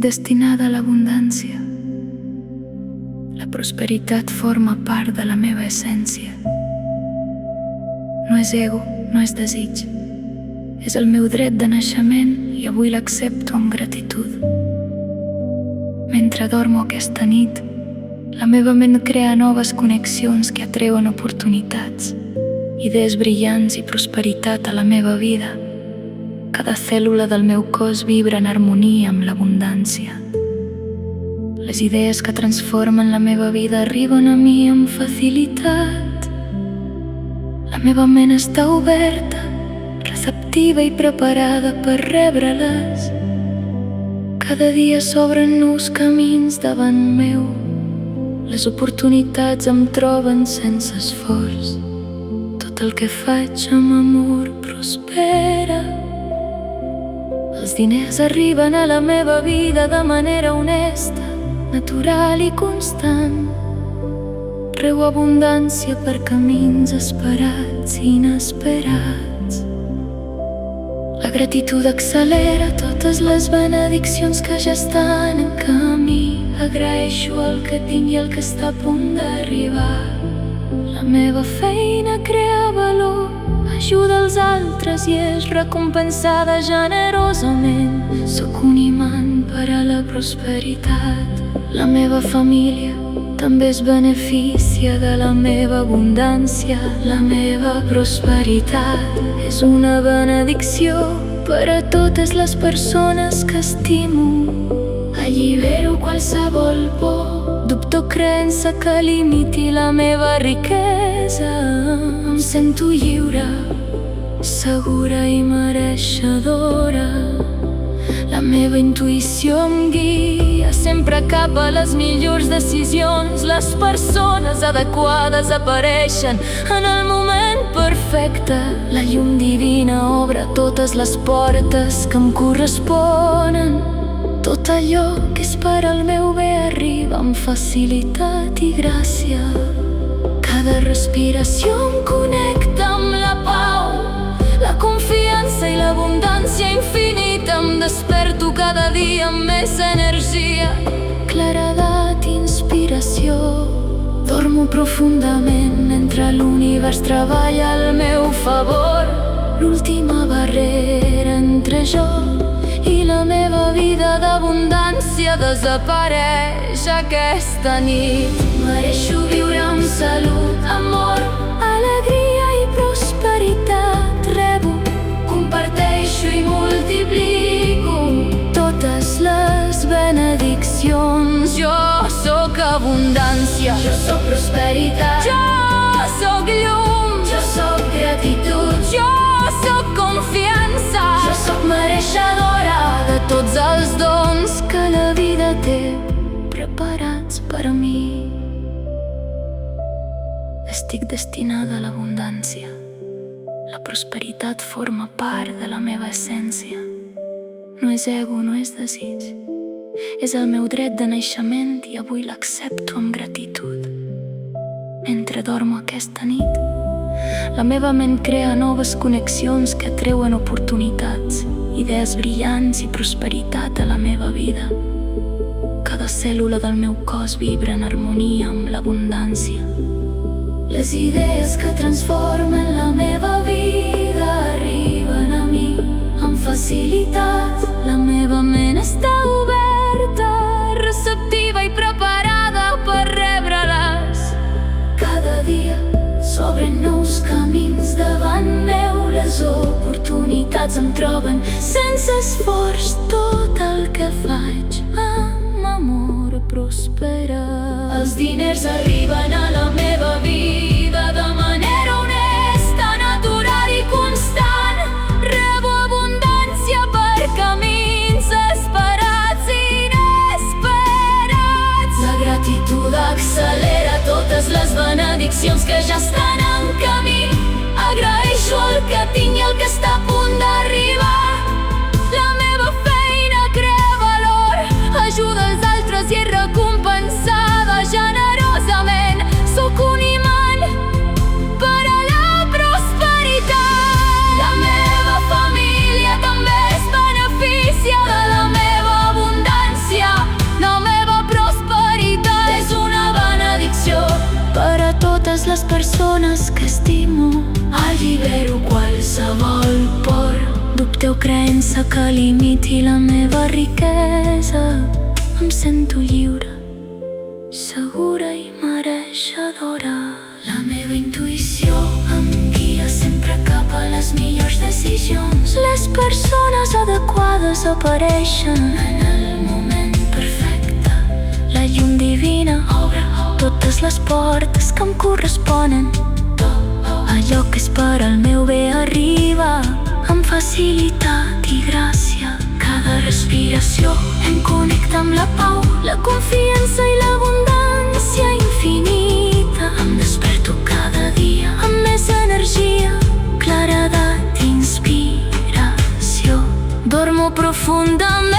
destinada a l'abundància. La prosperitat forma part de la meva essència. No és ego, no és desig. És el meu dret de naixement i avui l'accepto amb gratitud. Mentre dormo aquesta nit, la meva ment crea noves connexions que atreuen oportunitats, idees brillants i prosperitat a la meva vida. Cada cèl·lula del meu cos vibra en harmonia amb l'abundància. Les idees que transformen la meva vida arriben a mi amb facilitat. La meva ment està oberta, receptiva i preparada per rebre-les. Cada dia s'obren nous camins davant meu. Les oportunitats em troben sense esforç. Tot el que faig amb amor prospera. Els diners arriben a la meva vida de manera honesta, natural i constant. Reo abundància per camins esperats i inesperats. La gratitud accelera totes les benediccions que ja estan en camí. Agraeixo el que tinc i el que està a punt d'arribar. La meva feina crea valor, ajuda els altres i és recompensada generosament. Sóc un imant per a la prosperitat. La meva família també es beneficia de la meva abundància. La meva prosperitat és una benedicció per a totes les persones que estimo. Allibero qualsevol por, dubte o creença que limiti la meva riquesa. Em sento lliure, segura i mereixedora. La meva intuïció em guia sempre cap a les millors decisions. Les persones adequades apareixen en el moment perfecte. La llum divina obre totes les portes que em corresponen. Tot allò que és per al meu bé arriba amb facilitat i gràcia. Cada respiració em connecta amb la pau, la confiança i l'abundància infinita. Em desperto cada dia amb més energia, claredat i inspiració. Dormo profundament mentre l'univers treballa al meu favor. L'última barrera entre jo i la meva vida d'abundància desapareix aquesta nit. Mereixo viure amb salut, amor, alegria i prosperitat. Rebo, comparteixo i multiplico totes les benediccions. Jo sóc abundància, jo sóc prosperitat, jo sóc llum, jo sóc gratitud, jo sóc confiança, jo sóc mereixedora de tots els dons que la vida té preparats per a mi. Estic destinada a l'abundància. La prosperitat forma part de la meva essència. No és ego, no és desig. És el meu dret de naixement i avui l'accepto amb gratitud. Mentre dormo aquesta nit, la meva ment crea noves connexions que atreuen oportunitats, idees brillants i prosperitat a la meva vida. Cada cèl·lula del meu cos vibra en harmonia amb l'abundància. Les idees que transformen la meva vida arriben a mi amb facilitat. La meva ment està oberta, receptiva i preparada per rebre-les. Cada dia s'obren nous camins davant meu. Les oportunitats em troben sense esforç. Tot el que faig amb amor prospera. Els diners arriben a la meva vida de manera honesta, natural i constant. Rebo abundància per camins esperats i inesperats. La gratitud accelera totes les benediccions que ja estan en camí. Agraeixo el que tinc i el que està a punt d'arribar. La meva feina crea valor, ajuda els altres i és recompensada generosament. Sóc un imant per a la prosperitat. La meva família també es beneficia de la meva abundància. persones que estimo. Allibero qualsevol por, dubte o creença que limiti la meva riquesa. Em sento lliure, segura i mereixedora. La meva intuïció em guia sempre cap a les millors decisions. Les persones adequades apareixen en el moment perfecte. La llum divina obre totes les portes que em corresponen. Allò que és per al meu bé arriba amb facilitat i gràcia. Cada respiració em connecta amb la pau, la confiança i l'abundància infinita. Em desperto cada dia amb més energia, claredat i inspiració. Dormo profundament